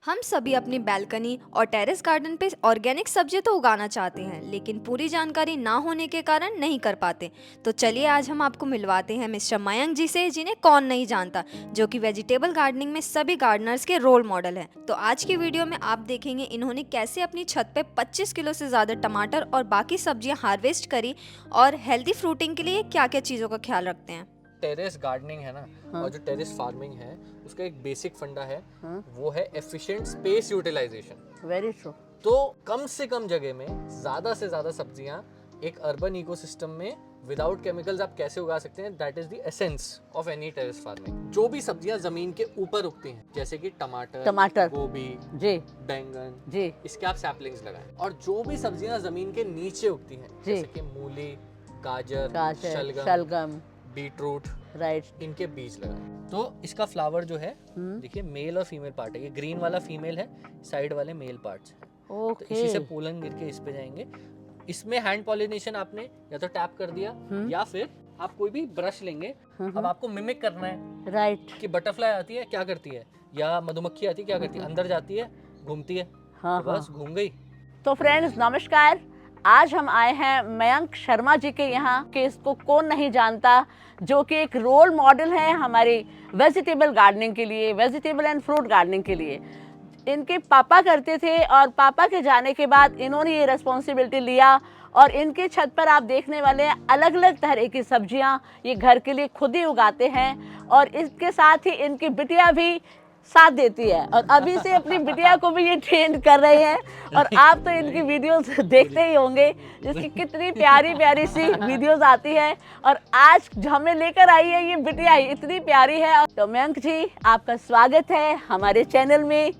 हम सभी अपनी बैल्कनी और टेरेस गार्डन पे ऑर्गेनिक सब्जी तो उगाना चाहते हैं, लेकिन पूरी जानकारी ना होने के कारण नहीं कर पाते। तो चलिए आज हम आपको मिलवाते हैं मिस्टर मयंक जी से, जिन्हें कौन नहीं जानता, जो कि वेजिटेबल गार्डनिंग में सभी गार्डनर्स के रोल मॉडल हैं। तो आज की वीडियो में आप देखेंगे इन्होंने कैसे अपनी छत पे 25 किलो से ज्यादा टमाटर और बाकी सब्जियां हार्वेस्ट करी और हेल्दी फ्रूटिंग के लिए क्या क्या चीजों का ख्याल रखते हैं। टेरेस गार्डनिंग है ना। और जो टेरेस फार्मिंग है उसका एक बेसिक फंडा है, वो है efficient space utilization. Very true. तो कम से कम जगह में ज्यादा से ज्यादा सब्जियां एक अर्बन इकोसिस्टम में विदाउट केमिकल्स आप कैसे उगा सकते हैं, that is the essence of any terrace farming. जो भी सब्जियां जमीन के ऊपर उगती हैं, जैसे कि टमाटर, गोभी जी, बैंगन जी, इसके आप सैपलिंग्स लगाएं। और जो भी सब्जियां जमीन के नीचे उगती हैं, जैसे कि मूली, गाजर, शलगम, बीटरूट, राइट, इनके बीज लगाएं। तो इसका फ्लावर जो है, देखिए मेल और फीमेल पार्ट है। ये ग्रीन वाला फीमेल है, साइड वाले मेल पार्ट्स हैं। ओके। तो इसी से पोलन गिर के इस पे जाएंगे। इसमें हैंड पॉलिनेशन आपने या तो टैप कर दिया या फिर आप कोई भी ब्रश लेंगे। अब आपको मिमिक करना है, राइट, कि बटरफ्लाई आती है क्या करती है, या मधुमक्खी आती है क्या करती है, अंदर जाती है, घूमती है, तो बस घूम गई। तो फ्रेंड्स नमस्कार, आज हम आए हैं मयंक शर्मा जी के यहाँ, कि इसको कौन नहीं जानता, जो कि एक रोल मॉडल है हमारी वेजिटेबल गार्डनिंग के लिए, वेजिटेबल एंड फ्रूट गार्डनिंग के लिए। इनके पापा करते थे और पापा के जाने के बाद इन्होंने ये रिस्पॉन्सिबिलिटी लिया और इनके छत पर आप देखने वाले अलग अलग तरह की सब्जियां ये घर के लिए खुद ही उगाते हैं। और इसके साथ ही इनकी बिटिया भी साथ देती है और अभी से अपनी बिटिया को भी ये ट्रेन कर रहे हैं। और आप तो इनकी वीडियोस देखते ही होंगे, जिसकी कितनी प्यारी प्यारी सी वीडियोस आती है। और आज जो हमें लेकर आई है ये बिटिया इतनी प्यारी है। तो मयंक जी, आपका स्वागत है हमारे चैनल में।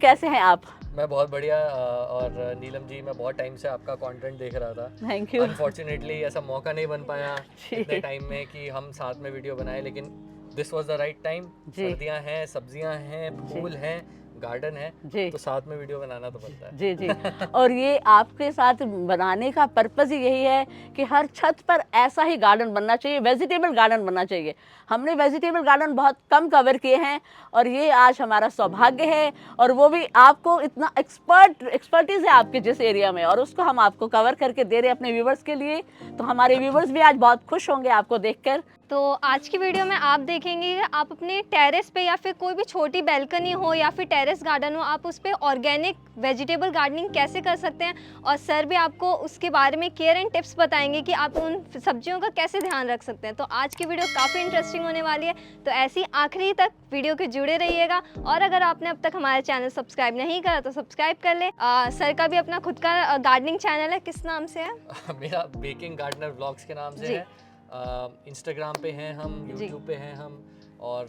कैसे हैं आप? मैं बहुत बढ़िया। और नीलम जी, मैं बहुत टाइम से आपका कंटेंट देख रहा था। Thank you. अनफॉर्चुनेटली ऐसा मौका नहीं बन पाया इतने टाइम में कि हम साथ में वीडियो बनाए, लेकिन this was the right time. सर्दियां हैं, सब्जियां हैं, फूल हैं, गार्डन है, तो साथ में वीडियो बनाना तो बनता है। जी जी। और ये आपके साथ बनाने का पर्पस ही यही है कि हर छत पर ऐसा ही गार्डन बनना चाहिए, वेजिटेबल गार्डन बनना चाहिए। हमने वेजिटेबल गार्डन बहुत कम कवर किए हैं और ये आज हमारा सौभाग्य है। और वो भी आपको इतना एक्सपर्टीज है आपके जिस एरिया में, और उसको हम आपको कवर करके दे रहे हैं अपने व्यूवर्स के लिए। तो हमारे व्यूवर्स भी आज बहुत खुश होंगे आपको देखकर। तो आज की वीडियो में आप देखेंगे कि आप अपने टेरेस पे या फिर कोई भी छोटी बैल्कनी हो या फिर टेरेस गार्डन हो, आप उस पर ऑर्गेनिक वेजिटेबल गार्डनिंग कैसे कर सकते हैं। और सर भी आपको उसके बारे में केयर एंड टिप्स बताएंगे कि आप उन सब्जियों का कैसे ध्यान रख सकते हैं। तो आज की वीडियो काफ़ी इंटरेस्टिंग होने वाली है, तो ऐसी आखिरी तक वीडियो के जुड़े रहिएगा। और अगर आपने अब तक हमारा चैनल सब्सक्राइब नहीं करा तो सब्सक्राइब कर ले। सर का भी अपना खुद का गार्डनिंग चैनल है, किस नाम से है? मेरा बेकिंग गार्डनर व्लॉग्स के नाम से है। इंस्टाग्राम पे हैं हम, यूट्यूब पे हैं हम, और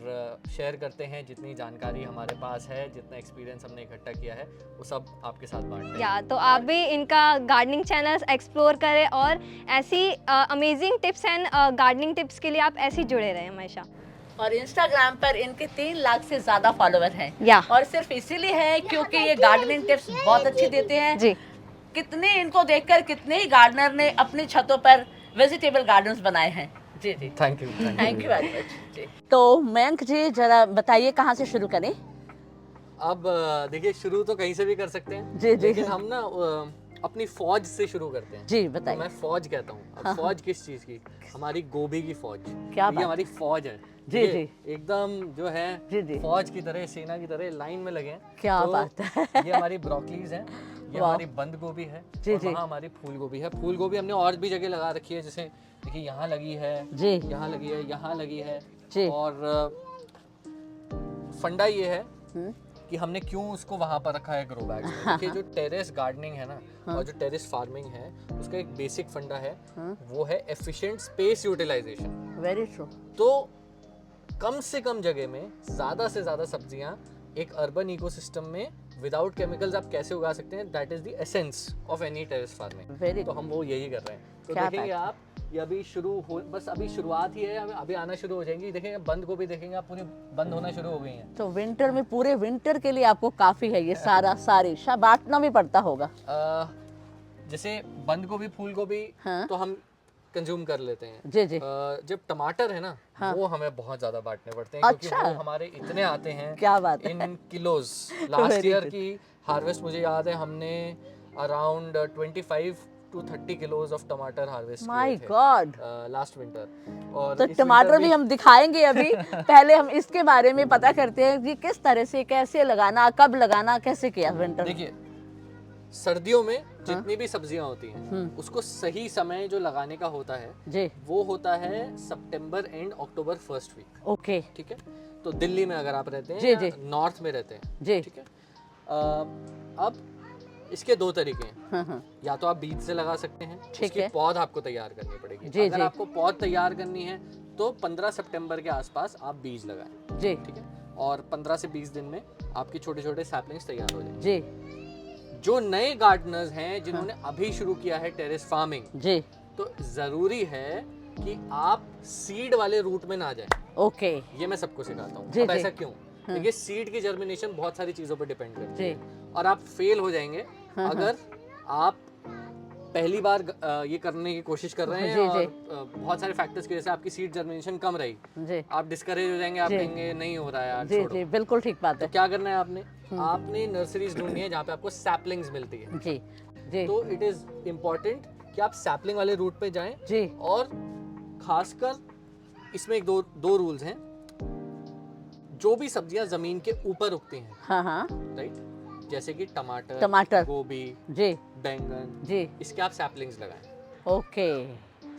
शेयर करते हैं जितनी जानकारी हमारे पास है, जितना एक्सपीरियंस हमने इकट्ठा किया है, वो सब आपके साथ बांटते हैं। तो आप भी इनका गार्डनिंग चैनल एक्सप्लोर करें और ऐसी amazing tips and gardening tips के लिए आप ऐसे ही जुड़े रहें हमेशा। और इंस्टाग्राम पर इनके 3 लाख से ज्यादा फॉलोवर हैं। और सिर्फ इसीलिए है क्योंकि ये गार्डनिंग टिप्स बहुत अच्छी देते हैं जी। कितने इनको देखकर कितने ही गार्डनर ने अपनी छतों पर वेजिटेबल गार्डन्स बनाए हैं। जी जी, थैंक यू वेरी मच जी। तो मयंक जी, जरा बताइए कहाँ से शुरू करें? अब देखिए, शुरू तो कहीं से भी कर सकते हैं जी जी, लेकिन हम ना अपनी फौज से शुरू करते हैं जी। बताइए। तो मैं फौज कहता हूँ। अब फौज किस चीज की? हमारी गोभी की फौज। क्या ये हमारी फौज है जी जी, एकदम जो है जी जी, फौज की तरह, सेना की तरह लाइन में लगे हैं। क्या तो बात है। ये हमारी ब्रोकलीज है, ये हमारी बंद गोभी है, जी जी, वहाँ हमारी फूल गोभी है। फूल गोभी हमने और भी जगह लगा रखी है, जैसे देखिए यहाँ लगी है जी, यहाँ लगी है, यहाँ लगी है जी। और फंडा ये है कि हमने क्यों उसको वहां पर रखा है ग्रो बैग में। देखिए, जो टेरेस गार्डनिंग है ना और जो टेरेस फार्मिंग है, उसका एक बेसिक फंडा है, वो है efficient space utilization. Very true. तो कम से कम जगह में ज्यादा से ज्यादा सब्जियां एक अर्बन इकोसिस्टम में विदाउट केमिकल्स आप कैसे उगा सकते हैं, that is the essence of any terrace farming. तो हम वो यही कर रहे हैं। तो देखेंगे आप, ये अभी शुरू हो, बस अभी शुरुआत ही है, अभी आना शुरू हो जाएंगी। देखेंगे बंद गोभी, देखेंगे आप पूरी बंद होना शुरू हो गई हैं। तो विंटर में, पूरे विंटर के लिए आपको काफी है ये सारी बांटना भी पड़ता होगा। जैसे बंद गोभी, फूल गोभी तो हम कंज्यूम कर लेते हैं। जी जी। जब टमाटर है ना, हाँ। वो हमें बहुत ज्यादा बांटने पड़ते हैं, अच्छा। क्योंकि वो हमारे इतने आते हैं। क्या बात है। In kilos. Last Very year good. की हार्वेस्ट मुझे याद है, हमने अराउंड 25 to 30 किलोज ऑफ टमाटर हार्वेस्ट माय किए थे गॉड। Last winter. और तो इस टमाटर winter भी हम दिखाएंगे अभी। पहले हम इसके बारे में पता करते हैं कि किस तरह से, कैसे लगाना, कब लगाना, कैसे किया विंटर। देखिए, सर्दियों में जितनी भी सब्जियां होती हैं, उसको सही समय जो लगाने का होता है, जी। वो होता है September and October first week. Okay. ठीक है, तो दिल्ली में अगर आप रहते हैं जी, या जी। नॉर्थ में रहते हैं, जी। ठीक है। अब इसके दो तरीके हैं। हाँ। या तो आप बीज से लगा सकते हैं, ठीक उसकी है। पौध आपको तैयार करनी पड़ेगी। जी, अगर जी। आपको पौध तैयार करनी है तो 15 सितंबर के आसपास आप बीज लगाएं, जी ठीक है, और 15 से 20 दिन में आपके छोटे छोटे सैपलिंग्स तैयार हो जाएंगे। जी। जो नए गार्डनर्स हैं, जिन्होंने अभी शुरू किया है टेरेस फार्मिंग, जी। तो जरूरी है कि आप सीड वाले रूट में ना जाएं। ओके। ये मैं सबको सिखाता हूँ। जी, अब जी। ऐसा क्यों? देखिए, सीड की जर्मिनेशन बहुत सारी चीजों पर डिपेंड करती जी। है, और आप फेल हो जाएंगे अगर आप पहली बार ये करने की कोशिश कर रहे हैं, जी, और जी। बहुत सारे फैक्टर्स की वजह से आपकी सीड जर्मिनेशन कम रही, जी। आप डिस्करेज हो जाएंगे, आप जी। कहेंगे नहीं हो रहा है यार, जी छोड़ो। जी, बिल्कुल ठीक बात तो है। क्या करना है आपने? आपने नर्सरीज ढूंढनी है जहाँ पे आपको सैपलिंग्स मिलती है। जी जी। तो इट इज इम्पोर्टेंट कि आप सैपलिंग वाले रूट पे जाएं। जी। और खासकर इसमें एक दो रूल्स हैं। जो भी सब्जियां जमीन के ऊपर उगती हैं, हाँ हाँ। राइट, जैसे कि टमाटर, टमाटर। गोभी, जी बैंगन, जी। इसके आप सैपलिंग्स लगाएं। ओके।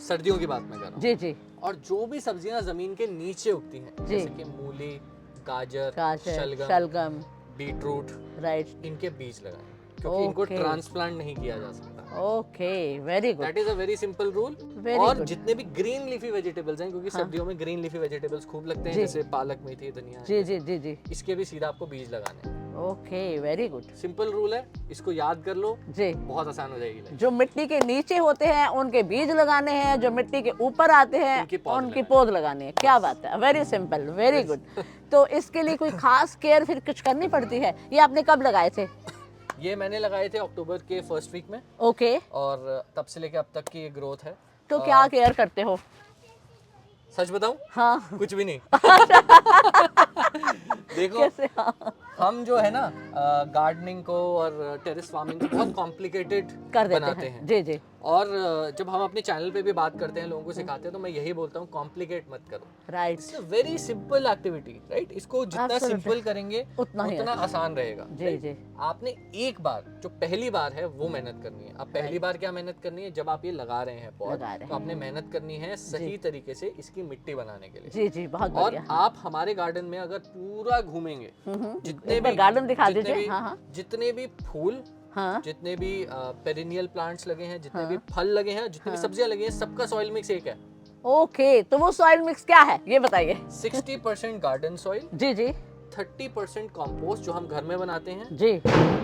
सर्दियों की बात मैं कर रहा हूँ। जी जी। और जो भी सब्जियां जमीन के नीचे उगती हैं, जी। जैसे कि मूली, गाजर, गाजर, शलगम, शलगम। Beetroot, right. इनके बीज लगाएं, क्योंकि इनको Okay. ट्रांसप्लांट नहीं किया जा सकता। Okay, very good. That is a very simple rule. Very और good. जितने भी ग्रीन लीफी वेजिटेबल्स हैं, क्योंकि सर्दियों में ग्रीन लीफी वेजिटेबल्स खूब लगते हैं, जी। जैसे पालक, मेथी, धनिया, जी जी जी जी। इसके भी सीधा आपको बीज लगाने हैं। Okay, very good. Simple rule है, इसको याद कर लो, जी। बहुत आसान हो जाएगी लाइफ। जो मिट्टी के नीचे होते हैं उनके बीज लगाने हैं, जो मिट्टी के ऊपर आते हैं उनकी पौध उनकी लगाने पौध लगाने हैं। क्या बात है, वेरी सिंपल, वेरी गुड। तो इसके लिए कोई खास केयर फिर कुछ करनी पड़ती है? ये आपने कब लगाए थे? ये मैंने लगाए थे अक्टूबर के फर्स्ट वीक में, ओके। और तब से लेके अब तक की ये ग्रोथ है। तो क्या केयर करते हो? सच बताऊं? हाँ। कुछ भी नहीं। देखो, कैसे? हाँ। हम जो है ना, गार्डनिंग को और टेरेस फार्मिंग को बहुत कॉम्प्लिकेटेड कर देते बनाते हैं। हैं। जी जी। और जब हम अपने चैनल पे भी बात करते हैं, लोगों को सिखाते हैं, तो मैं यही बोलता हूँ, कॉम्प्लिकेट मत करो। Right. It's a very simple activity, right. इसको जितना Absolutely. सिंपल करेंगे उतना ही उतना आसान रहेगा। जी right? जी। आपने एक बार, जो पहली बार है, वो मेहनत करनी है। अब पहली बार क्या मेहनत करनी है? जब आप ये लगा रहे हैं पौध, लगा रहे तो आपने मेहनत करनी है सही तरीके से इसकी मिट्टी बनाने के लिए। जी जी, बहुत और बढ़िया। आप हमारे गार्डन में अगर पूरा घूमेंगे, जितने एक बार भी गार्डन दिखा जितने दीजिए। भी- हाँ हाँ जितने भी फूल, हाँ। जितने भी पेरिनियल प्लांट्स लगे हैं, जितने भी फल लगे हैं, जितनी भी सब्जियां लगी हैं, सबका सॉइल मिक्स एक है। ओके, तो वो सॉइल मिक्स क्या है ये बताइए? 60% गार्डन सॉइल, जी जी 30% कंपोस्ट जो हम घर में बनाते हैं, जी।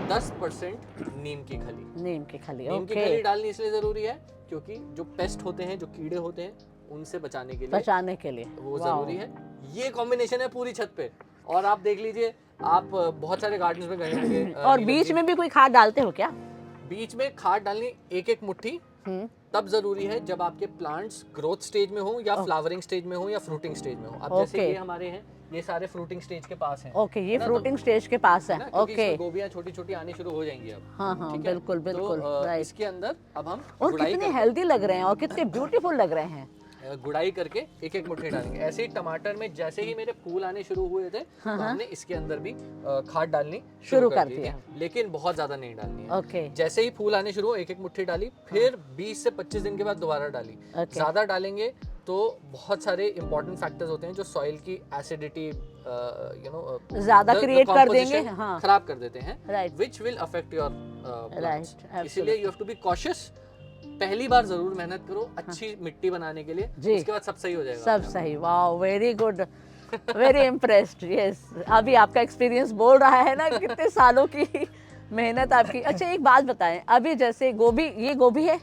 10% नीम की खली। नीम की खली। नीम की ओके, खली डालनी इसलिए जरूरी है क्योंकि जो पेस्ट होते हैं, जो कीड़े होते हैं, उनसे बचाने के लिए बचाने के लिए वो वाओ। जरूरी है। ये कॉम्बिनेशन है पूरी छत पे। और आप देख लीजिए, आप बहुत सारे गार्डन्स में गए होंगे। और बीच में भी कोई खाद डालते हो क्या? बीच में खाद डालनी एक एक मुट्ठी तब जरूरी है जब आपके प्लांट्स ग्रोथ स्टेज में हो, या फ्लावरिंग स्टेज में हो, या फ्रूटिंग स्टेज में हो। अब जैसे Okay. ये हमारे हैं, ये सारे फ्रूटिंग स्टेज के पास हैं। ओके, ये ना, फ्रूटिंग स्टेज के पास है। ना, क्योंकि ओके। इसमें गोभियां छोटी छोटी आनी शुरू हो जाएंगी अब। हाँ हाँ, ठीक है? बिल्कुल बिल्कुल, तो राइट। इसके अंदर अब हम और गुड़ाई कितने करके- हेल्दी लग रहे हैं और कितने ब्यूटीफुल लग रहे हैं। गुड़ाई करके एक एक मुट्ठी डालेंगे। ऐसे ही टमाटर में जैसे ही मेरे फूल आने शुरू हुए थे, तो हमने इसके अंदर भी खाद डालनी शुरू कर दी दिया। थी। लेकिन बहुत ज्यादा नहीं डालनी है। ओके जैसे ही फूल आने शुरू हो, एक एक मुट्ठी डाली, फिर 20 से 25 दिन के बाद दोबारा डाली। ओके। ज्यादा डालेंगे तो बहुत सारे इंपॉर्टेंट फैक्टर्स होते हैं जो सॉइल की एसिडिटी ज्यादा create कर देंगे। हाँ। खराब कर देते हैं, Right. Which will affect your plants. absolutely. इसीलिए you have to be cautious. पहली बार जरूर मेहनत करो अच्छी मिट्टी बनाने के लिए, जी। उसके बाद सब सही हो जाएगा। सब सही। Wow, very good, very impressed. Yes, अभी आपका एक्सपीरियंस बोल रहा है ना कितने सालों की मेहनत आपकी। अच्छा, एक बात बताएं, अभी जैसे गोभी, ये गोभी है,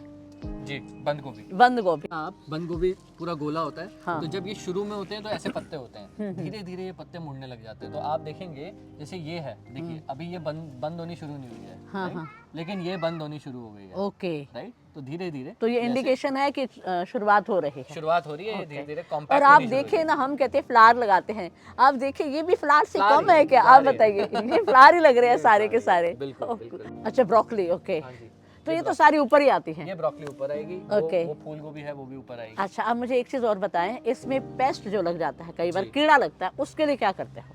जी, बंद गोभी। बंद गोभी। आप बंद गोभी पूरा गोला होता है। हाँ। तो जब ये शुरू में होते हैं तो ऐसे पत्ते होते हैं, धीरे धीरे ये पत्ते मुड़ने लग जाते हैं। तो आप देखेंगे जैसे ये है, देखिए अभी ये बंद होनी शुरू नहीं हुई है। हाँ right? हाँ लेकिन ये बंद होनी शुरू हो गई है, ओके। राइट? तो धीरे धीरे तो ये इंडिकेशन है कि शुरुआत हो रही है। शुरुआत हो रही है, धीरे धीरे और कॉम्पैक्ट आप होनी शुरू हो देखिए रही ना, हम कहते हैं फ्लावर लगाते हैं, आप देखिए ये भी फ्लावर से फ्लावर कम ही है क्या? फ्लावर आप ही है। बताइए, ये फ्लावर ही लग रहे हैं ये सारे के फ्लावर ही सारे। है, बिल्कुल, ओके। बिल्कुल। अच्छा ब्रोकली, ओके। हाँ जी, तो ये तो सारी ऊपर ही आती हैं। ये ब्रोकली ऊपर आएगी, ओके। वो फूल गोभी है वो भी ऊपर आएगी। अच्छा अब मुझे एक चीज और बताएं, इसमें पेस्ट जो लग जाता है, कई बार जी। कीड़ा लगता है, उसके लिए क्या करते हो?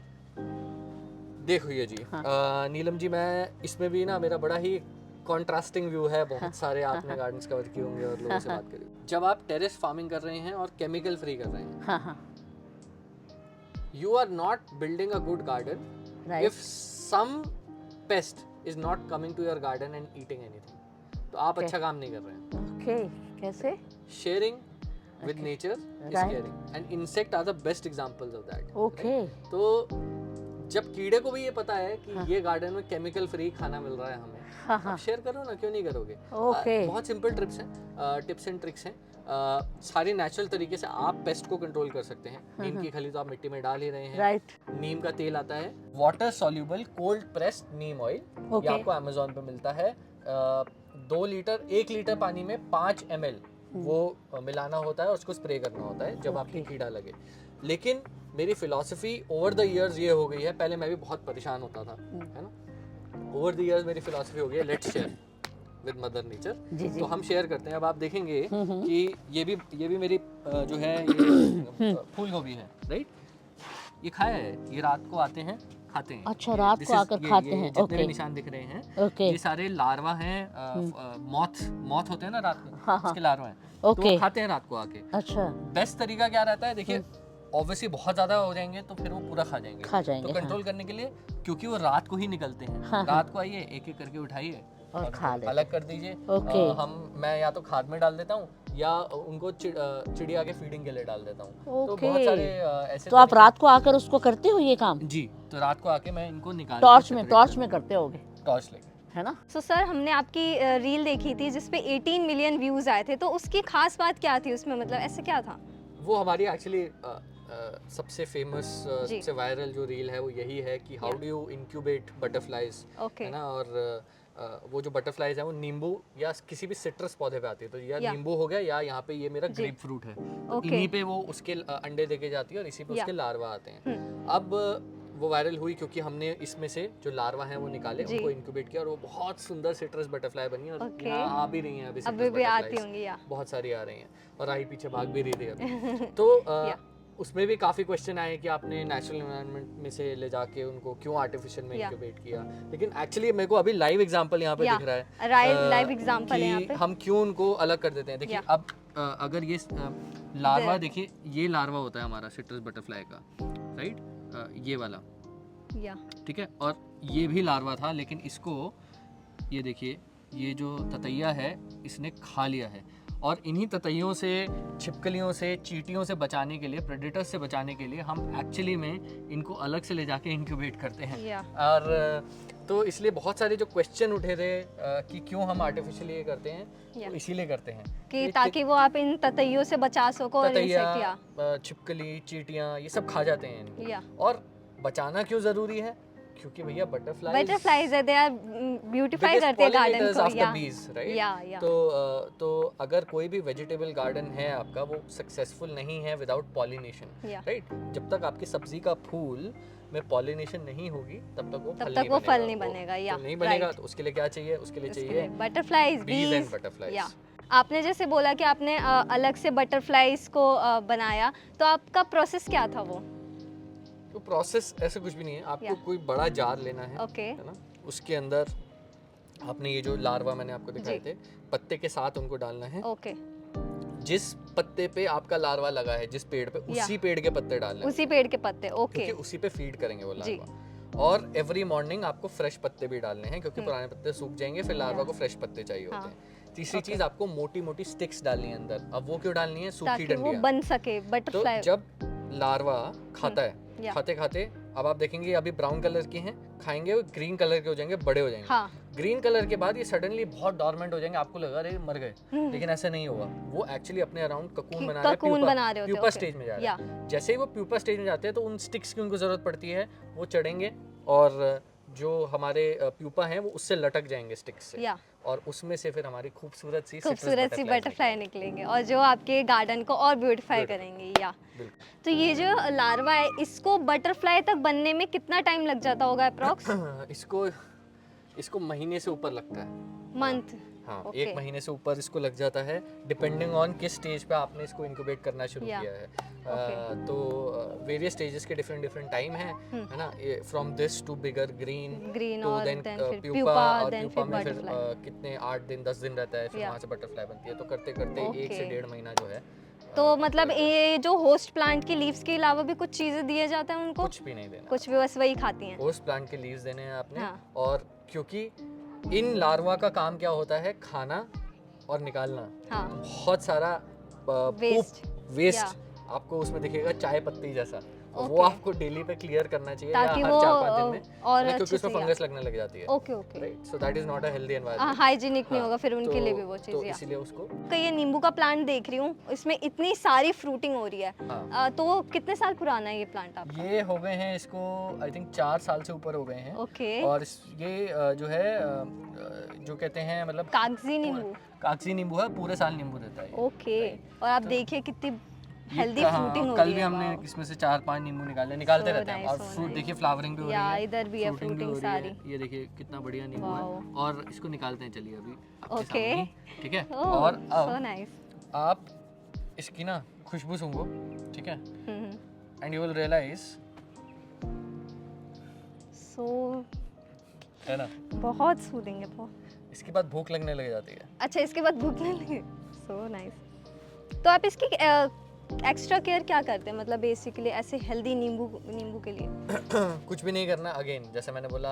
देखो ये जी, हाँ। नीलम जी, मैं इसमें भी ना मेरा बड़ा ही कॉन्ट्रास्टिंग व्यू है। बहुत सारे आपने गार्डन्स कवर किए होंगे और लोगों से बात करी। जब आप टेरेस फार्मिंग कर रहे हैं और केमिकल फ्री कर रहे हैं, हाँ हाँ you are not building a good garden right. if some pest is not coming to your garden and eating anything. तो आप Okay. अच्छा काम नहीं कर रहे हैं। ओके, कैसे? Sharing with Okay. nature is Right. caring, and insect are the best examples of that. Okay. तो जब कीड़े को भी ये पता है कि हाँ। ये गार्डन में केमिकल फ्री खाना मिल रहा है हमें, हाँ हाँ आप शेयर करो ना, क्यों नहीं करोगे? ओके। बहुत सिंपल टिप्स एंड ट्रिक्स हैं। सारी नेचुरल तरीके से आप पेस्ट को कंट्रोल कर सकते हैं। नीम की खली तो आप मिट्टी में डाल ही रहे हैं। राइट। नीम का तेल आता है, वाटर सॉल्यूबल कोल्ड प्रेस्ड नीम ऑयल, ओके। ये आपको अमेजोन पे मिलता है। 1 लीटर पानी में 5 ml वो मिलाना होता है और उसको स्प्रे करना होता है जब आपकी ओके। कीड़ा लगे। लेकिन मेरी फिलॉसफी ओवर द इयर्स ये हो गई है, पहले मैं भी बहुत परेशान होता था, है ना। ओवर द इयर्स मेरी फिलॉसफी हो गई है, let's share with mother nature. जी जी। तो हम शेयर करते हैं। अब आप देखेंगे कि ये भी मेरी जो है ये फूल गोभी है, राइट? ये खाया है, ये रात को आते हैं खाते हैं। अच्छा, रात को आकर खाते हैं, जितने ओके। भी निशान दिख रहे हैं, ओके। ये सारे लार्वा हैं। मॉथ होते हैं ना रात में, हाँ, हाँ। उसके लार्वा हैं, तो ओके। वो खाते हैं रात को आके। अच्छा बेस्ट तरीका क्या रहता है? देखिए, ऑब्वियसली बहुत ज्यादा हो जाएंगे तो फिर वो पूरा खा जाएंगे। खा जाएंगे, तो कंट्रोल करने के लिए, क्योंकि वो रात को ही निकलते हैं, हाँ, रात को आइए, एक एक करके उठाइए और खा लेते। अलग कर दीजिए। ओके। मैं या तो खाद में डाल देता हूँ या उनको चिड़िया के फीडिंग के लिए डाल देता हूँ। तो ओके। बहुत सारे ऐसे तो आप रात को आकर उसको करते हो ये काम? जी, तो रात को आके मैं इनको निकाल टॉर्च में करते होगे, टॉर्च लेके। है ना? सो सर, हमने आपकी रील देखी थी जिसपे 18 मिलियन व्यूज आए थे, तो उसकी खास बात क्या थी उसमें, मतलब ऐसे क्या था? वो हमारी एक्चुअली सबसे फेमस जी। सबसे वायरल जो रील है वो यही है कि how do you incubate butterflies, okay. है ना। और वो जो बटरफ्लाइज है वो नींबू या किसी भी सिट्रस पौधे पे आती है। तो या या। नींबू हो गया या यहाँ पे ये मेरा जी। ग्रेप फ्रूट है, तो ओके। इन्हीं पे वो उसके अंडे देके जाती है और इसी पे या। उसके लार्वा आते हैं। अब वो वायरल हुई क्योंकि हमने इसमें से जो लार्वा हैं वो निकाले, जी। उनको इंक्यूबेट किया और वो बहुत सुंदर सिट्रस बटरफ्लाई बनी और ओके। यहाँ आ भी रही हैं अभी अभी citrus भी आती butterflies। होंगी या? बहुत सारी आ रही हैं और आई पीछे भाग भी रही थी अभी। तो या। उसमें भी काफ़ी क्वेश्चन आए कि आपने नेचुरल एनवायरनमेंट में से ले जाके उनको क्यों आर्टिफिशियल में या। इंक्यूबेट किया। लेकिन एक्चुअली मेरे को अभी लाइव एग्जांपल यहाँ पे या। दिख रहा है, लाइव एग्जांपल है यहाँ कि पे। हम क्यों उनको अलग कर देते हैं। देखिए या। अब अगर ये लार्वा, देखिए ये लार्वा होता है हमारा सिट्रस बटरफ्लाई का, राइट, ये वाला, या। ठीक है। और ये भी लार्वा था, लेकिन इसको ये देखिए, ये जो ततैया है इसने खा लिया है। और इन्हीं ततैयों से, छिपकलियों से, चींटियों से बचाने के लिए, प्रेडेटर्स से बचाने के लिए हम एक्चुअली में इनको अलग से ले जाके इंक्यूबेट करते हैं। या। और तो इसलिए बहुत सारे जो क्वेश्चन उठे थे कि क्यों हम आर्टिफिशियली ये करते हैं, या। तो इसीलिए करते हैं कि ताकि वो आप इन ततैयों से बचा सको और ततैया, इंसेक्ट या। छिपकली, चींटियां, ये सब खा जाते हैं इनको। या। और बचाना क्यों जरूरी है? क्योंकि भैया बटरफ्लाइज है, दे आर ब्यूटीफाई करते हैं गार्डन को। या। या। तो अगर कोई भी वेजिटेबल गार्डन है आपका, वो सक्सेसफुल नहीं है विदाउट पॉलिनेशन, या। राइट। जब तक आपकी सब्जी का फूल में पॉलिनेशन नहीं होगी तब तक वो फल नहीं बनेगा। या। तो नहीं बनेगा, तो उसके लिए क्या चाहिए? उसके लिए चाहिए बटरफ्लाइज, बीज एंड बीज। बटरफ्लाइज। या। आपने जैसे बोला कि आपने अलग से बटरफ्लाइज को बनाया, तो आपका प्रोसेस क्या था वो? तो प्रोसेस ऐसा कुछ भी नहीं है, आपको या। कोई बड़ा जार लेना है, ओके। है ना। उसके अंदर आपने ये जो लार्वा मैंने आपको दिखाए जी। थे, पत्ते के साथ उनको डालना है। ओके। जिस पत्ते पे आपका लार्वा लगा है, जिस पेड़ पे, या। उसी पेड़ के पत्ते डालने हैं, उसी पेड़ के पत्ते। ओके। क्योंकि उसी पे फीड करेंगे वो जी। लार्वा। और एवरी मॉर्निंग आपको फ्रेश पत्ते भी डालने हैं, क्योंकि पुराने पत्ते सूख जाएंगे, फिर लार्वा को फ्रेश पत्ते चाहिए होते हैं। तीसरी चीज, आपको मोटी मोटी स्टिक्स डालनी है अंदर। अब वो क्यों डालनी है? सूखी ताकि वो डंडियां। बन सके तो बटरफ्लाई। जब लार्वा खाता है, या। खाते खाते अब आप देखेंगे अभी ब्राउन कलर के हैं, खाएंगे वो ग्रीन कलर के हो जाएंगे, बड़े हो जाएंगे। हाँ। ग्रीन कलर के बाद ये सडनली बहुत डॉर्मेंट हो जाएंगे, आपको लगा अरे मर गए, लेकिन ऐसा नहीं होगा। वो एक्चुअली अपने अराउंड ककून बना रहे हैं, ककून बना रहे होते हैं। Pupa okay. स्टेज में जा रहे या। हैं। जैसे ही वो प्यूपा स्टेज में जाते हैं तो उन स्टिक्स की उनको जरूरत पड़ती है, वो चढ़ेंगे और जो हमारे प्यूपा हैं वो उससे लटक जाएंगे स्टिक से, या और उसमें से फिर हमारी खूबसूरत सी बटरफ्लाई निकलेंगे और जो आपके गार्डन को और ब्यूटीफाई करेंगे। या बिल्कुल। तो ये जो लार्वा है इसको बटरफ्लाई तक बनने में कितना टाइम लग जाता होगा अप्रॉक्स? इसको महीने से ऊपर लगता है। मंथ? हाँ, Okay. 1 महीने से ऊपर इसको लग जाता है, डिपेंडिंग ऑन किस स्टेज पे आपने इसको इंक्यूबेट करना शुरू Yeah. किया है। Okay. तो वेरियस स्टेजेस के डिफरेंट टाइम है ना, from this to bigger green green तो और देन then फिर प्यूपा, प्यूपा और देन प्यूपा फिर में फिर बटरफ्लाई। कितने 8 दिन 10 दिन रहता है, फिर Yeah. वहाँ से बटरफ्लाई बनती है। तो करते करते 1 से Okay. 1.5 महीना जो है तो मतलब ये जो होस्ट प्लांट की लीव्स के अलावा भी कुछ चीजें दिए जाते हैं उनको? कुछ भी नहीं देना, कुछ भी बस वही खाती हैं? होस्ट प्लांट के लीव्स देने हैं आपने। हाँ। और क्योंकि इन लार्वा का काम क्या होता है, खाना और निकालना। हाँ। बहुत सारा वेस्ट आपको उसमें दिखेगा, चाय पत्ती जैसा। वो आपको डेली पे क्लियर करना चाहिए, ताकि या वो हर 4-5 दिन में, और क्योंकि अच्छे उसमें से फंगस लगने लग जाती है। Okay okay, right, so that is not a healthy environment, hygienic नहीं होगा फिर उनके लिए भी वो तो चीज़। इसीलिए उसको ये नींबू का प्लांट देख रही हूँ, इसमें इतनी सारी फ्रूटिंग हो रही है। हाँ। तो कितने साल पुराना है ये प्लांट आपका? ये हो गए हैं इसको आई थिंक 4 साल से ऊपर हो गए हैं। ओके। और ये जो है जो कहते हैं मतलब कागजी नींबू? कागजी नींबू है, पूरे साल नींबू देता है। ओके। और आप देखिए कितनी हेल्दी फ्रूटिंग हो कल रही भी है। हमने वाओ। इसमें से 4-5 नींबू निकालते So रहते हैं। और nice, so फ्रूट nice. देखिए, फ्लावरिंग भी हो रही या है, इधर भी है fruiting भी फ्रूटिंग हो रही है। सारी। ये देखिए कितना बढ़िया नींबू है। Wow. और इसको निकालते हैं, चलिए अभी आपके Okay. सामने, ठीक है। ओह, और so अब nice. आप इसकी ना खुशबू सूंघो, ठीक है, and you will realize, So है ना, बहुत सूदिंग है बहुत। इसके बाद भूख लगने लग जाती है। अच्छा, इसके बाद भूख नहीं लगी? So nice. तो आप इसकी एक्स्ट्रा केयर क्या करते हैं, मतलब बेसिकली ऐसे हेल्दी नींबू के लिए? कुछ भी नहीं करना। अगेन जैसे मैंने बोला,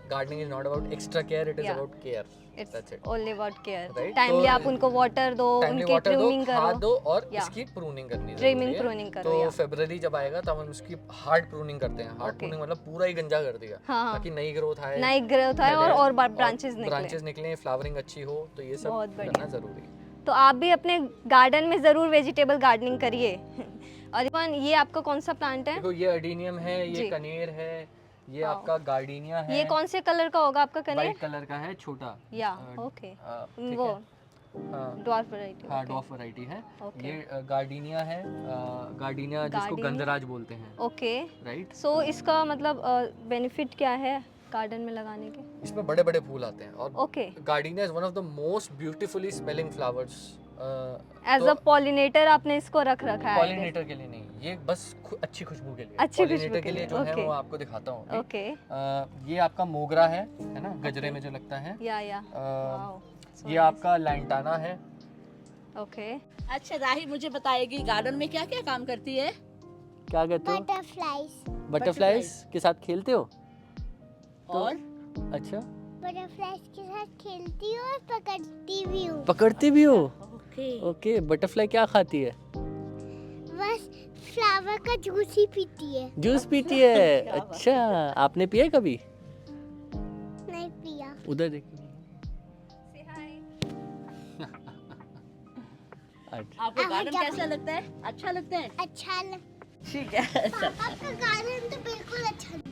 gardening is not about extra care, it is Yeah. About care. It's That's it. Only about care. Right? Timely तो आप उनको वाटर दो, टाइमली उनकी वाटर दो, ट्रिमिंग खाद करो। दो, और Yeah. इसकी प्रूनिंग करनी Trimming, जरूरी है। pruning करो, तो yeah. फरवरी जब आएगा तब हम उसकी हार्ड प्रूनिंग करते हैं। Hard Okay. प्रूनिंग मतलब पूरा ही गंजा कर दिया, हाँ, हाँ। ताकि नई ग्रोथ आए, नई ग्रोथ है और ब्रांचेस निकले। ब्रांचेस निकले, फ्लावरिंग अच्छी हो, तो ये सब बहुत बढ़िया। करना जरूरी है। तो आप भी अपने गार्डन में ज़रूर वेजिटेबल गार्डनिंग करिए। और ये आपका कौन सा प्लांट है? देखो, ये अडीनियम है, ये जी। कनेर है, ये Wow. आपका गार्डिनिया है। ये कौन से कलर का होगा आपका कनेर? वाइट कलर का है, छोटा। या ओके, ठीक वो है। हाँ, ड्वार्फ वैरायटी। हाँ, डॉफ वैरायटी है। Okay. ये गार्डिनिया है, गार्डिनिया जिसको Gardenia? गंधराज बोलते हैं, ओके। राइट। सो इसका मतलब बेनिफिट क्या है गार्डन में लगाने के? इसमें बड़े बड़े फूल आते हैं, और okay. Gardenia is one of the most beautifully smelling flowers. As a pollinator आपने इसको रख रखा है? पॉलिनेटर के लिए नहीं, ये बस अच्छी खुशबू के लिए। अच्छी खुशबू पॉलिनेटर के लिए जो है okay. वो आपको दिखाता हूँ अभी। ओके। ये आपका मोगरा है ना, गजरे में जो लगता है। या अ, Wow. ये आपका लैंटाना है। ओके। अच्छा राही मुझे बताएगी गार्डन में क्या क्या काम करती है? क्या कहते हो? बटरफ्लाइज। बटरफ्लाइज के साथ खेलते हो? और अच्छा, बटरफ्लाइज के साथ खेलती हूँ और पकड़ती भी हूँ। पकड़ते भी हो? ओके ओके, बटरफ्लाई क्या खाती है? बस फ्लावर का जूस ही पीती है। जूस पीती है। अच्छा, आपने पिया है कभी? नहीं पिया। उधर देखिए। अच्छा, आपको गार्डन कैसा लगता है? अच्छा लगता है? अच्छा लग। ठीक है। पापा का गार्डन तो बिल्कुल अच्छा नहीं।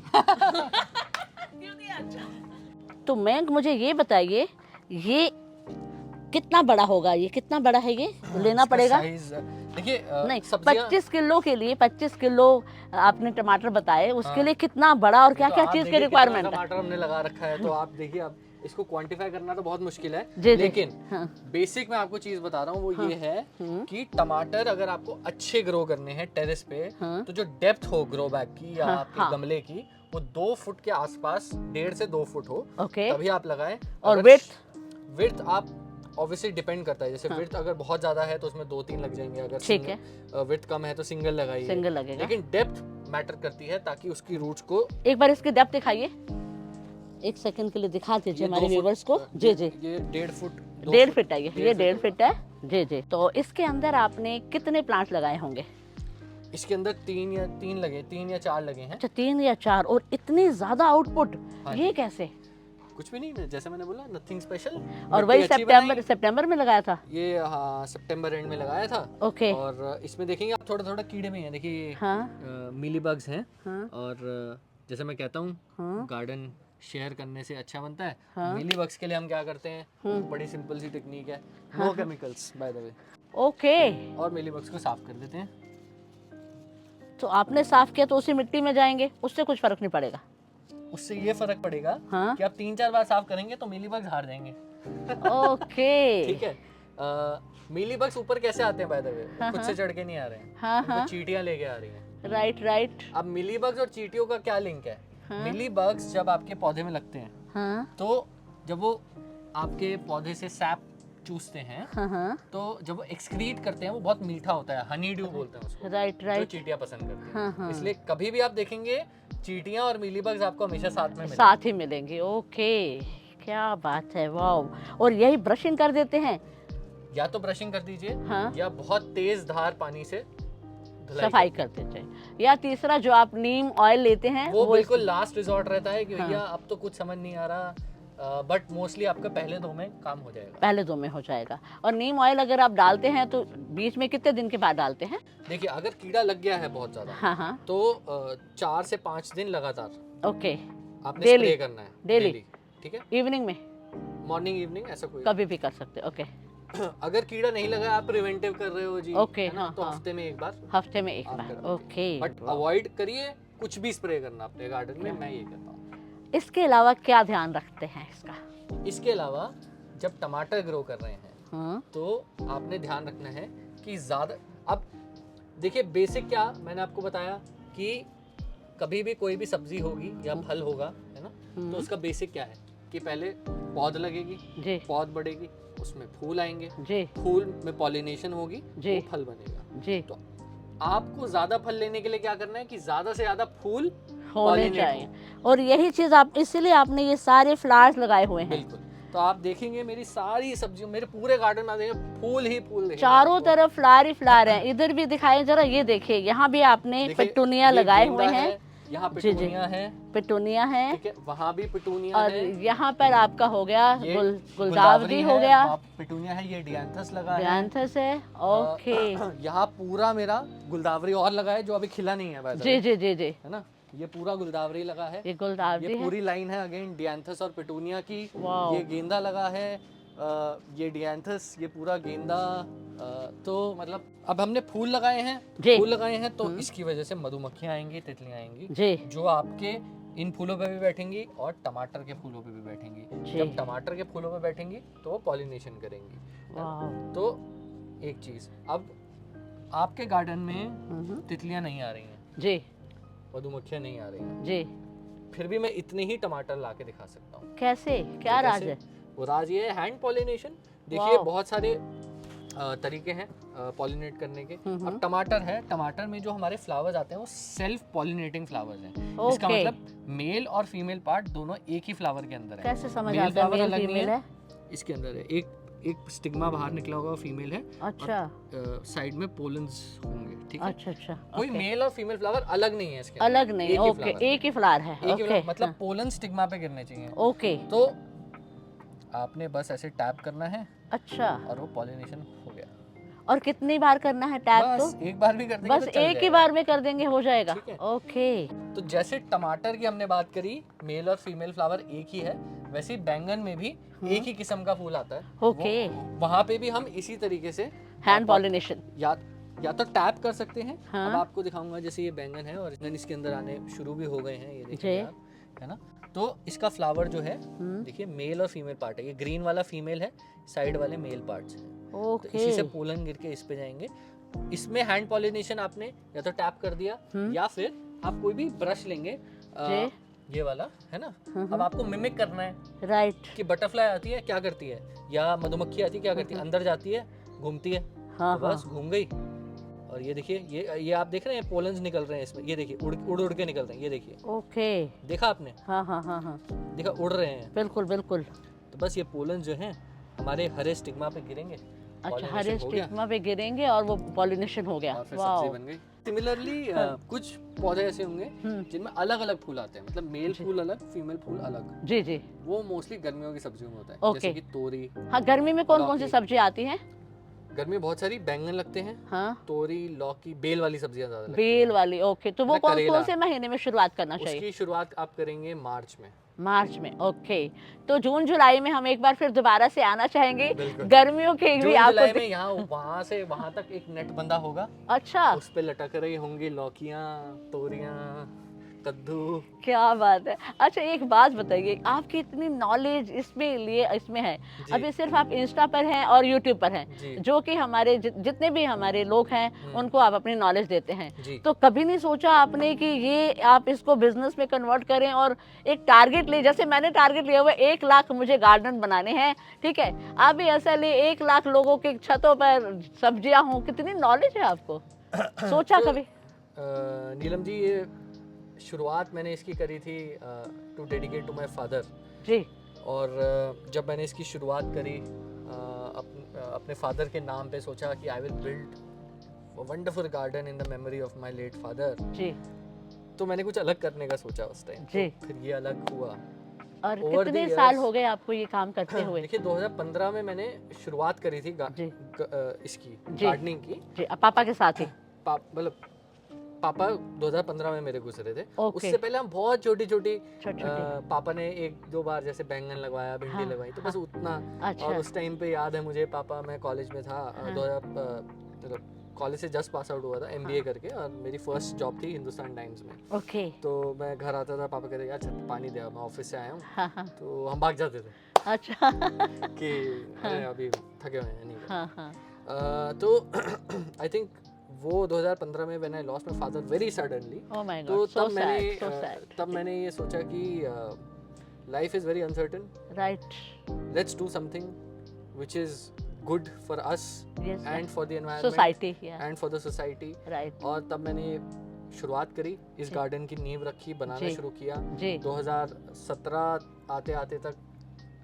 तो मयंक मुझे ये बताइए, ये कितना बड़ा होगा? ये कितना बड़ा है? ये लेना पड़ेगा? देखिए नहीं, सब्जियां 25 किलो के लिए 25 किलो आपने टमाटर बताए, उसके हाँ। लिए कितना बड़ा और क्या तो क्या आप चीज देखिए की कितना रिक्वायरमेंट है? टमाटर हमने लगा रखा है, तो आप देखिए, अब इसको क्वांटिफाई करना तो बहुत मुश्किल है। जी, जी। लेकिन हाँ। बेसिक मैं आपको चीज बता रहा हूँ, वो ये है कि टमाटर अगर आपको अच्छे ग्रो करने हैं टेरेस पे, हाँ। तो जो डेप्थ हो ग्रो बैग की या हाँ, आपके हाँ। गमले की, वो 2 फुट के आसपास, 1.5 से 2 फुट हो, ओके। तभी आप लगाएं। और width आप ऑब्वियसली डिपेंड करता है, जैसे विड्थ अगर बहुत ज्यादा है तो उसमें 2-3 लग जाएंगे, अगर ठीक है। विड्थ कम है तो सिंगल लगाइए। सिंगल लगेगा। लेकिन डेप्थ मैटर करती है, ताकि उसकी रूट्स को एक बार इसकी डेप्थ दिखाइए, एक सेकंड के लिए दिखा दीजिए हमारे व्यूवर्स को। जी जी, ये 1.5 फुट 1.5 फीट है, ये 1.5 फीट है। जी जी। तो इसके अंदर आपने कितने प्लांट लगाए होंगे? इसके अंदर 3 या 4 लगे हैं। अच्छा, 3 या 4, और इतनी ज्यादा आउटपुट, हाँ ये जी। कैसे? कुछ भी नहीं, जैसे मैंने बोला, नथिंग स्पेशल। और वही सितंबर में लगाया था? ये हाँ, सितंबर एंड में लगाया था। ओके। और इसमें देखेंगे आप, थोड़ा थोड़ा कीड़े भी हैं, देखिए हाँ मिली बग्स हैं। हाँ और जैसे मैं कहता हूँ, हाँ। गार्डन शेयर करने से अच्छा बनता है। हाँ। मिली बग्स के लिए हम क्या करते हैं, बड़ी सिंपल सी टेक्निक है, no chemicals by the way, okay, और मिली बग्स को साफ कर देते हैं। तो आपने साफ किया तो उसी मिट्टी में जाएंगे, उससे कुछ फर्क नहीं पड़ेगा? उससे ये फर्क पड़ेगा हाँ। कि आप 3-4 बार साफ करेंगे तो मिली बग्स हार जाएंगे। ओके। ठीक है। मिली बग्स ऊपर कैसे आते हैं बाय द वे, खुद से चढ़ के नहीं आ रहे हैं, हाँ, उनको हाँ। चींटियां लेके आ रही हैं। Right right. अब मिली बग्स और चींटियों का क्या लिंक है? मिली बग्स जब आपके पौधे में लगते हैं हाँ तो जब वो आपके पौधे से सैप चूसते हैं, हाँ हाँ। तो जब वो एक्सक्रीट करते हैं वो बहुत मीठा होता है, हनी ड्यू बोलते हैं उसको, राइट जो राइट। चींटियां पसंद करती हैं। हाँ, हाँ। इसलिए कभी भी आप देखेंगे चींटियां और मिली बग्स आपको हमेशा साथ में मिलेंगे। साथ ही मिलेंगे। ओके, क्या बात है, वाह। और यही ब्रशिंग कर देते हैं? या तो ब्रशिंग कर दीजिए, हाँ। या बहुत तेज धार पानी से सफाई कर देते हैं, या तीसरा जो आप नीम ऑयल लेते हैं वो बिल्कुल लास्ट रिजॉर्ट रहता है कि भैया अब तो कुछ समझ नहीं आ रहा, बट मोस्टली आपका पहले 2 में काम हो जाएगा। पहले 2 में हो जाएगा। और नीम ऑयल अगर आप डालते हैं तो बीच में कितने दिन के बाद डालते हैं? देखिए अगर कीड़ा लग गया है बहुत ज्यादा, हाँ हाँ। तो 4 से 5 दिन लगातार ओके, आपने Daily? स्प्रे करना है। Daily? ठीक है, इवनिंग में? मॉर्निंग इवनिंग ऐसा कोई। कभी भी कर सकते हैं। ओके, अगर कीड़ा नहीं लगा, आप प्रिवेंटिव कर रहे हो जी, ओके, है ना, हाँ, तो हाँ। हफ्ते में एक बार हफ्ते में एक आप बार। कर दीजिए। ओके, बट अवॉइड करिए कुछ भी स्प्रे करना अपने गार्डन में, मैं ये करता हूँ। इसके अलावा क्या ध्यान रखते हैं इसका? इसके अलावा जब टमाटर ग्रो कर रहे हैं हाँ तो आपने ध्यान रखना है कि ज़्यादा, अब देखिए बेसिक क्या मैंने आपको बताया कि कभी भी कोई भी सब्जी होगी या फल होगा, है ना, तो उसका बेसिक क्या है कि पहले पौध लगेगी, जी पौध बढ़ेगी, उसमें फूल आएंगे, जी फूल में पॉलिनेशन होगी, जी। वो फल बनेगा। जी, तो आपको ज्यादा फल लेने के लिए क्या करना है कि ज्यादा से ज्यादा फूल होने pollinate चाहिए। हो। और यही चीज आप, इसीलिए आपने ये सारे फ्लावर्स लगाए हुए हैं। बिल्कुल, तो आप देखेंगे मेरी सारी सब्जियों, मेरे पूरे गार्डन में देखेंगे फूल ही फूल देखेंगे चारों आपको। तरफ फ्लावर ही फ्लावर हैं। इधर भी दिखाएं जरा, ये देखिए यहाँ भी आपने देखिए, पेटूनिया ये लगाए गेंदा हुए हैं। है, यहाँ जी, जी। पिटूनिया है, पेटूनिया है, ठीक है, वहाँ भी पिटूनिया और है, यहाँ पर आपका हो गया ये गुलदावरी हो है, गया, वहाँ पिटूनिया है, ये डियांथस लगा है, डियांथस है। ओके, यहाँ पूरा मेरा गुलदावरी और लगा है जो अभी खिला नहीं है by the जी way, जी जी जी, है ना, ये पूरा गुलदावरी लगा है, ये गुलदावरी ये है। पूरी लाइन है अगेन डियांथस और पिटूनिया की, वाओ। ये गेंदा लगा है, ये डियांथस, ये पूरा गेंदा, तो मतलब अब हमने फूल लगाए हैं, जी। फूल लगाए हैं तो इसकी वजह से मधुमक्खियां आएंगी, तितलियां आएंगी, जी जो आपके इन फूलों पे भी बैठेंगी और टमाटर के फूलों पे भी बैठेंगी। जी। जब टमाटर के फूलों पे बैठेंगी तो वो पॉलिनेशन करेंगी। वाओ। तो एक चीज, अब आपके गार्डन में तितलियां नहीं आ रही हैं, जी मधुमक्खियां नहीं आ रही हैं, जी, फिर भी मैं इतने ही टमाटर ला के दिखा सकता हूँ। कैसे, क्या राज कैसे? है? वो राज ये है हैंड पॉलिनेशन। देखिए वाह। बहुत सारे तरीके हैं पॉलिनेट करने के। अब टमाटर है, टमाटर में जो हमारे फ्लावर्स आते हैं वो सेल्फ पॉलिनेटिंग फ्लावर्स हैं। इसका ओके। मतलब मेल और फीमेल पार्ट दोनों एक ही फ्लावर के अंदर है। कैसे समझ Male आता है flower मेल अलग नहीं फीमेल है? इसके अंदर है एक स्टिग्मा बाहर निकला होगा, फीमेल है, अच्छा साइड में पोलन्स होंगे, ठीक है। अच्छा अच्छा, कोई ओके। मेल और फीमेल फ्लावर अलग नहीं है इसके अलग अंदर, नहीं, एक ही ओके, flower है। एक ही फ्लावर है। एक ही ओके, flower, मतलब हाँ, पोलन स्टिग्मा पे गिरने चाहिए। ओके, तो आपने बस ऐसे टैप करना है अच्छा। और वो पॉलिनेशन हो गया। और कितनी बार करना है टैप? बस तो एक बार भी कर देंगे बस तो चल एक ही जाएगा। बार में कर देंगे, हो जाएगा। ठीक है। ओके, तो जैसे टमाटर की हमने बात करी, मेल और फीमेल फ्लावर एक ही है, वैसे ही बैंगन में भी एक ही किस्म का फूल आता है। ओके। वहाँ पे भी हम इसी तरीके से हैंड पॉलिनेशन। या तो टैप कर सकते हैं। हाँ। अब आपको दिखाऊंगा, जैसे ये बैंगन है और इसके अंदर आने शुरू भी हो गए हैं, ये देखिए जी। आप, है ना। तो इसका फ्लावर जो है, देखिए मेल और फीमेल पार्ट है, ये ग्रीन वाला फीमेल है, साइड वाले मेल पार्ट्स हैं। तो ओके, इसी से पोलन गिर के इस पे जाएंगे। इसमें हैंड पॉलिनेशन आपने या तो टैप कर दिया, या फिर आप कोई भी ब्रश लेंगे, ये वाला है ना। अब आपको मिमिक करना है राइट। कि बटरफ्लाई आती है क्या करती है, या मधुमक्खी आती है क्या करती है, अंदर जाती है, घूमती है, हाँ तो बस घूम गई। और ये देखिए, ये आप देख रहे हैं पोलन्स निकल रहे हैं इसमें, ये देखिए उड़ उड़ के निकल रहे हैं, ये देखिए, ओके, देखा आपने, हाँ हाँ हाँ हाँ, देखा उड़ रहे हैं। बिल्कुल बिल्कुल। तो बस ये पोलन्स जो हैं हमारे हरे स्टिग्मा पे गिरेंगे, अच्छा, pollination हरे हो गया, स्टिग्मा पे गिरेंगे और वो पॉलिनेशन हो गया। और फिर वाओ। सब्जी बन गई। सिमिलरली कुछ पौधे ऐसे होंगे जिनमें अलग अलग फूल आते हैं, मतलब मेल फूल अलग, फीमेल फूल अलग। जी जी, वो मोस्टली गर्मियों की सब्जियों में होता है। ओके। जैसे कि तोरी। हाँ, गर्मी में कौन कौन सी लौकी। सब्जी आती हैं? गर्मी में बहुत सारी बैंगन लगते हैं, हाँ, तोरी, लौकी, बेल वाली सब्जियां ज्यादा लगती हैं। बेल वाली। ओके, तो वो मैं कौन करेला। कौन से महीने में शुरुआत करना चाहिए? उसकी शुरुआत आप करेंगे मार्च में। मार्च में, ओके। तो जून जुलाई में हम एक बार फिर दोबारा से आना चाहेंगे। बिल्कुल। गर्मियों के भी जून आपको जुलाई में यहाँ वहाँ से वहाँ तक एक नेट बंधा होगा, अच्छा, उस पे लटक रही होंगी लौकियाँ, तोरियाँ, कद्दू। क्या बात है। अच्छा एक बात बताइए, आपकी इतनी नॉलेज इसमें है, जी। अभी सिर्फ आप इंस्टा पर हैं और यूट्यूब पर हैं, जी। जो कि हमारे जितने भी हमारे लोग हैं उनको आप अपनी नॉलेज देते हैं, जी। तो कभी नहीं सोचा आपने कि ये आप इसको बिजनेस में कन्वर्ट करें और एक टारगेट ले, जैसे मैंने टारगेट लिया हुआ 1 लाख मुझे गार्डन बनाने हैं, ठीक है, आप भी ऐसा ले 1 लाख लोगों के छतों पर सब्जियां हों, कितनी नॉलेज है आपको, सोचा तो, कभी? नीलम जी, ये शुरुआत मैंने इसकी करी थी to dedicate to my father. जी। और जब मैंने इसकी शुरुआत करी अपने फादर के नाम पे, सोचा कि I will build wonderful garden in the memory of my late father. जी। तो मैंने कुछ अलग करने का सोचा उस टाइम। जी। तो फिर ये अलग हुआ। और Over कितने the साल years- हो गए आपको ये काम करते हुए? देखिए 2015 में मैंने शुरुआत करी थी जी। इसकी जी। गार्डनिंग की। जी, अब पापा के साथ ही? मतलब पापा 2015 में मेरे गुजरे थे। ओके। उससे पहले हम बहुत छोटी छोटी छोटी-छोटी। पापा ने 1-2 बार जैसे बैंगन लगवाया, भिंडी हाँ, लगवाई, तो हाँ। बस उतना। अच्छा। और उस टाइम पे याद है मुझे, पापा, मैं कॉलेज में था, हाँ। 2000 कॉलेज से जस्ट पास आउट हुआ था, एमबीए करके, और मेरी फर्स्ट जॉब थी हिंदुस्तान टाइम्स में। ओके। तो मैं घर आता था, पापा कहते यार छत पानी दे, मैं ऑफिस से आया हूँ। हाँ हाँ। तो हम भाग जाते थे अच्छा। कि अरे अभी थके हुए हैं, नहीं कर। हाँ हाँ। तो आई थिंक वो 2015 में when I lost my father very suddenly, oh my तो गॉड, सो तब मैंने सैड, सो सैड। तब मैंने ये सोचा कि life is very uncertain, right. Let's do something which is good for us yes. And for the environment society, या and for the society. Right. और तब मैंने शुरुआत करी, इस जी। गार्डन की नींव रखी, बनाना जी। शुरू किया। जी। 2017 आते आते तक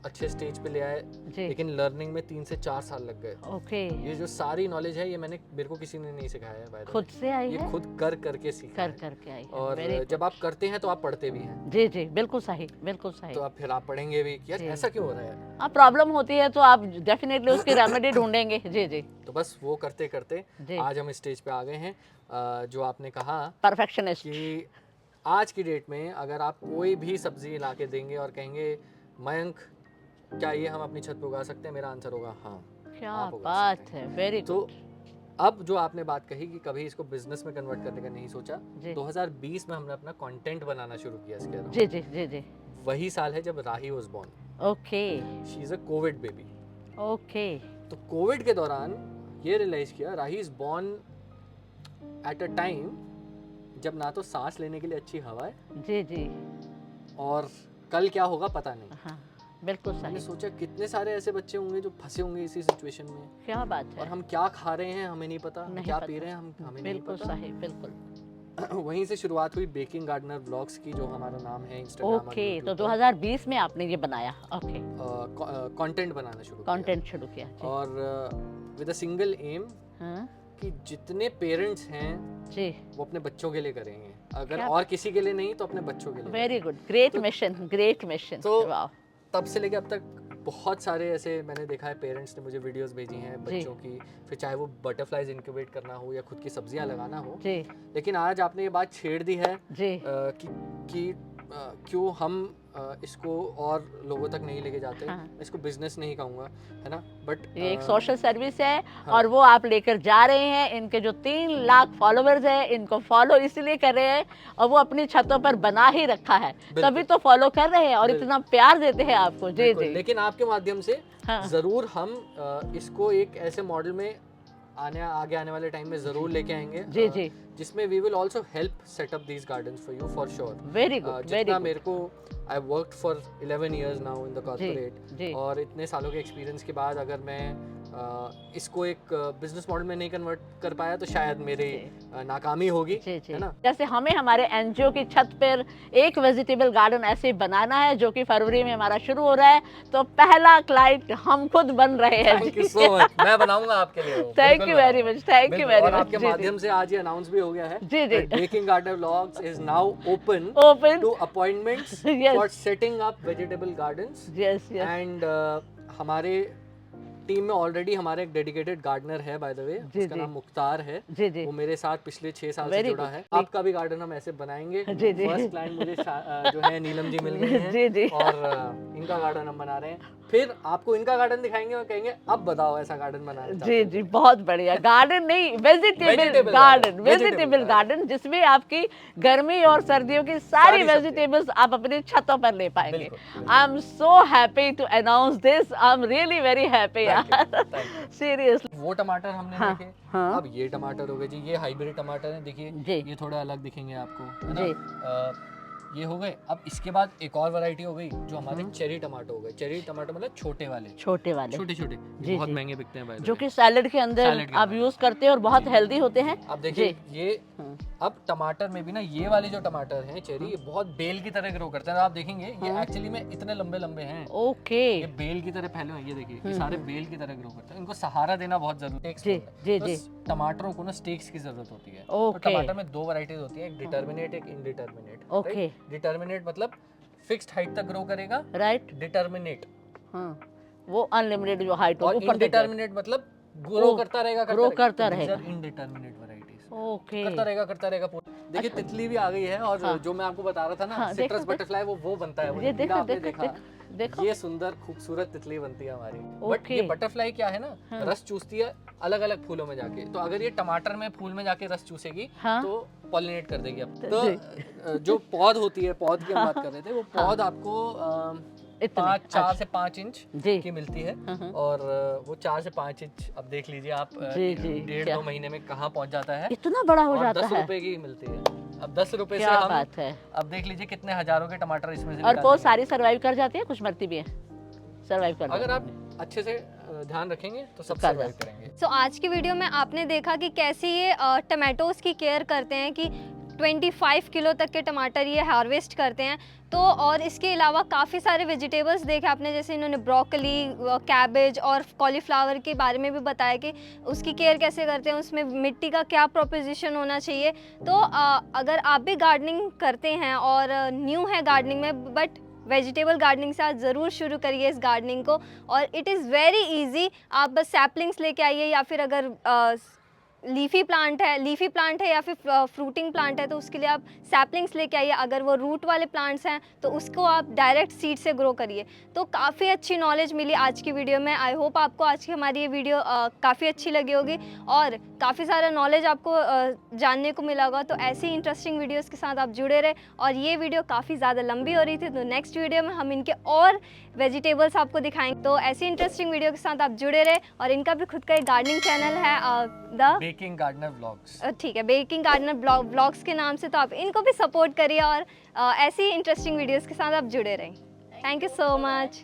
अच्छे स्टेज पे ले आए, जी। लेकिन लर्निंग में 3 से 4 साल लग गए। ओके। ये जो सारी नॉलेज है, ये मेरे को किसी ने नहीं सिखाया है, by the way। खुद से आई ये है? खुद कर करके सीखा कर है। करके आई है। और Very जब आप करते हैं तो आप पढ़ते भी हैं, good। जी जी, बिल्कुल सही, बिल्कुल सही। तो आप फिर आप पढ़ेंगे भी कि यार जी। ऐसा क्यों हो रहा है। हाँ, प्रॉब्लम होती है तो आप डेफिनेटली उसकी रेमेडी ढूंढेंगे। जी जी। तो बस वो करते करते जी। आज हम इस स्टेज पे आ गए हैं। जो आपने कहा परफेक्शनिस्ट। कि आज की डेट में अगर आप कोई भी सब्जी ला के देंगे और कहेंगे मयंक क्या ये हम अपनी छत पे उगा सकते हैं, मेरा आंसर होगा हाँ। क्या आप उगा बात सकते है, वेरी तो गुड। अब जो आपने बात कही कि कभी इसको बिजनेस में कन्वर्ट करने का नहीं सोचा, जी। 2020 में हमने अपना कंटेंट बनाना शुरू किया इसके अलावा। जी जी जी जी। वही साल है जब Rahi was born. Okay she is a covid baby. Okay. तो कोविड के दौरान ये रियलाइज किया, Rahi is born at a time जब ना तो सांस लेने के लिए अच्छी हवा है, जी जी। और कल क्या होगा पता नहीं। हाँ, बिल्कुल मैंने सही। सोचा कितने सारे ऐसे बच्चे होंगे जो फंसे होंगे इसी सिचुएशन में, क्या बात और है। हम क्या खा रहे हैं हमें नहीं पता, नहीं क्या पता। पी रहे हैं हमें नहीं बिल्कुल पता। सही, बिल्कुल। वहीं से शुरुआत हुई बेकिंग गार्डनर ब्लॉग्स की, जो हमारा नाम है इंस्टाग्राम। ओके, तो 2020 में आपने ये बनाया। ओके, कंटेंट बनाना शुरू किया। कंटेंट शुरू किया। जी। और विद अ सिंगल एम हाँ, कि जितने पेरेंट्स हैं जी, वो अपने बच्चों के लिए करेंगे, अगर क्या- और किसी के लिए नहीं तो अपने बच्चों के लिए। वेरी गुड, ग्रेट तो- मिशन, ग्रेट मिशन। तो वाह। तब से लेके अब तक बहुत सारे ऐसे मैंने देखा है, पेरेंट्स ने मुझे वीडियोस भेजी हैं जी। बच्चों की, फिर चाहे वो बटरफ्लाइज इंक्यूबेट करना हो या खुद की सब्जियां लगाना हो। जी लेकिन आज आपने ये बात छेड़ दी है जी। कि क्यों हम इसको और लोगों तक नहीं लेके जाते। हाँ। मैं इसको बिजनेस नहीं कहूँगा, है ना, बट ये एक सोशल सर्विस है, हाँ। और वो आप लेकर जा रहे हैं। इनके जो 3 लाख फॉलोअर्स हैं, इनको फॉलो इसलिए कर रहे हैं, और वो अपनी छतों पर बना ही रखा है, बिल्कुल। तभी तो फॉलो कर रहे हैं और बिल्कुल। इतना प्यार देते हैं आपको। जी बिल्कुल, जी। लेकिन आपके माध्यम से हाँ। जरूर हम इसको एक ऐसे मॉडल में आगे आने वाले टाइम में जरूर लेके आएंगे, जी जी। जिसमें we will also help set up these gardens for you for sure. Very good, very जितना गुड। मेरे को I worked for 11 years now in the जी कॉर्पोरेट, और इतने सालों के एक्सपीरियंस के बाद अगर मैं इसको एक बिजनेस मॉडल में नहीं कन्वर्ट कर पाया तो शायद मेरी नाकामी होगी, जी जी। है ना। जैसे हमें हमारे एनजीओ की छत पर एक वेजिटेबल गार्डन ऐसे बनाना है, जो कि फरवरी में हमारा शुरू हो रहा है, तो पहला क्लाइंट हम खुद बन रहे हैं। थैंक यू सो मच, मैं बनाऊंगा आपके लिए वो, थैंक बिल्कुल you very much, thank you बिल्कुल। वेरी और मच। आपके माध्यम से आज ये अनाउंस भी हो गया है, जी, जी। Baking garden vlogs is now open open. To appointments Yes. For setting up vegetable gardens, yes yes. And हमारे टीम में ऑलरेडी हमारा एक डेडिकेटेड गार्डनर है बाय द वे, उसका नाम मुख्तार है। जी जी वो मेरे साथ पिछले 6 साल से Very जुड़ा good. है। आपका भी गार्डन हम ऐसे बनाएंगे। जी, जी। फर्स्ट क्लाइंट मुझे जो है नीलम जी मिल गई हैं। जी, जी। और इनका गार्डन हम बना रहे हैं। फिर आपको इनका गार्डन दिखाएंगे और कहेंगे अब बताओ ऐसा गार्डन बनाना चाहते जी हो। जी बहुत बढ़िया। गार्डन नहीं, vegetable Vegetable garden, garden, vegetable vegetable garden जिसमें आपकी गर्मी और सर्दियों की सारी सारी सब्जियां। वेजिटेबल्स आप अपनी छतों पर ले पाएंगे। बिल्कुल, I am so happy to announce this, I am really very happy Thank you, यार, thank you. सीरियसली। वो टमाटर हमने हाँ, देखे। हाँ। अब ये टमाटर हो गए जी, ये हाइब्रिड टमाटर है। देखिए जी। ये थोड़ा अलग दिखेंगे आपको, है जी। ना? ये हो गए। अब इसके बाद एक और वैरायटी हो गई जो हमारे चेरी टमाटो हो गए। चेरी टमाटो मतलब छोटे वाले, छोटे वाले छोटे छोटे, जी, बहुत जी। महंगे बिकते हैं by the जो way। कि सैलेड के अंदर सैलेड के आप अंदर। यूज करते हैं और बहुत हेल्दी होते हैं। अब देखिए जी। ये हाँ। अब टमाटर में भी ना ये वाले जो टमाटर हैं चेरी, ये बहुत बेल की तरह ग्रो करते हैं। आप देखेंगे ये एक्चुअली में इतने लंबे लंबे हैं, ओके ये बेल की तरह फैले हुए हैं। ये देखिए ये सारे बेल की तरह ग्रो करते हैं। इनको सहारा देना बहुत जरूरी है। जी, जी, जी। टमाटरों को ना स्टेक्स की जरूरत होती है। ओके। तो टमाटर में 2 वैरायटीज होती है, एक डिटर्मिनेट एक इनडिटर्मिनेट। ओके। डिटर्मिनेट मतलब फिक्स्ड हाइट तक ग्रो करेगा, राइट। डिटर्मिनेट। हाँ, वो अनलिमिटेड जो हाइट और ऊपर तक इनडिटर्मिनेट मतलब ग्रो करता रहेगा, grow करता रहेगा। Indeterminate varieties okay. करता रहेगा पूरा। देखिए तितली भी आ गई है। और हाँ। जो मैं आपको बता रहा था ना, हाँ, सिट्रस देखो, बटरफ्लाई, वो बनता है। वो ये जो देखो, कीड़ा आपने देखो, देखा, देखो। ये सुंदर खूबसूरत तितली बनती है हमारी। But okay. ये बटरफ्लाई क्या है ना, रस चूसती है अलग अलग फूलों में जाके। तो अगर ये टमाटर में फूल में जाके रस चूसेगी हाँ। तो पॉलिनेट कर देगी। अब तो जो पौध होती है, पौध की हम बात कर रहे थे, वो पौध आपको इतने, 4 से 5 इंच जी। की मिलती है। हाँ। और वो 4 से 5 इंच अब देख लीजिए आप, जी, जी, 1.5-2 महीने में कहाँ पहुंच जाता है। इतना बड़ा हो और जाता 10 है। रुपए की मिलती है। अब 10 रुपए से क्या हम, बात है। अब देख लीजिए कितने हजारों के टमाटर इसमें से और निकाल वो देंगे। सारी सरवाइव कर जाती है, कुछ मरती भी है, सरवाइव कर अगर जाती आप अच्छे से ध्यान रखेंगे तो सब कर सर्वाइव करेंगे। सो आज की वीडियो में आपने देखा कि कैसे ये टमाटोज़ की केयर करते हैं कि 25 किलो तक के टमाटर ये हार्वेस्ट करते हैं। तो और इसके अलावा काफ़ी सारे वेजिटेबल्स देखे आपने, जैसे इन्होंने ब्रोकली, कैबेज और कॉलीफ्लावर के बारे में भी बताया कि उसकी केयर कैसे करते हैं, उसमें मिट्टी का क्या प्रोपोजिशन होना चाहिए। तो अगर आप भी गार्डनिंग करते हैं और न्यू है गार्डनिंग में, बट वेजिटेबल गार्डनिंग से आज ज़रूर शुरू करिए इस गार्डनिंग को। और इट इज़ वेरी इजी। आप बस सैपलिंग्स लेके आइए, या फिर अगर लीफी प्लांट है या फिर फ्रूटिंग प्लांट है तो उसके लिए आप सैपलिंग्स लेके आइए। अगर वो रूट वाले प्लांट्स हैं तो उसको आप डायरेक्ट सीड से ग्रो करिए। तो काफ़ी अच्छी नॉलेज मिली आज की वीडियो में। आई होप आपको आज की हमारी ये वीडियो काफ़ी अच्छी लगी होगी और काफ़ी सारा नॉलेज आपको जानने को मिला होगा। तो ऐसी इंटरेस्टिंग वीडियोज़ के साथ आप जुड़े रहे। और ये वीडियो काफ़ी ज़्यादा लंबी हो रही थी, तो नेक्स्ट वीडियो में हम इनके और वेजिटेबल्स आपको दिखाएंगे। तो ऐसी इंटरेस्टिंग वीडियो के साथ आप जुड़े रहे। और इनका भी खुद का एक गार्डनिंग चैनल है, द बेकिंग गार्डनर व्लॉग्स। ठीक है, बेकिंग गार्डनर व्लॉग्स के नाम से। तो आप इनको भी सपोर्ट करिए और ऐसी इंटरेस्टिंग वीडियोस के साथ आप जुड़े रहें। Thank you so much.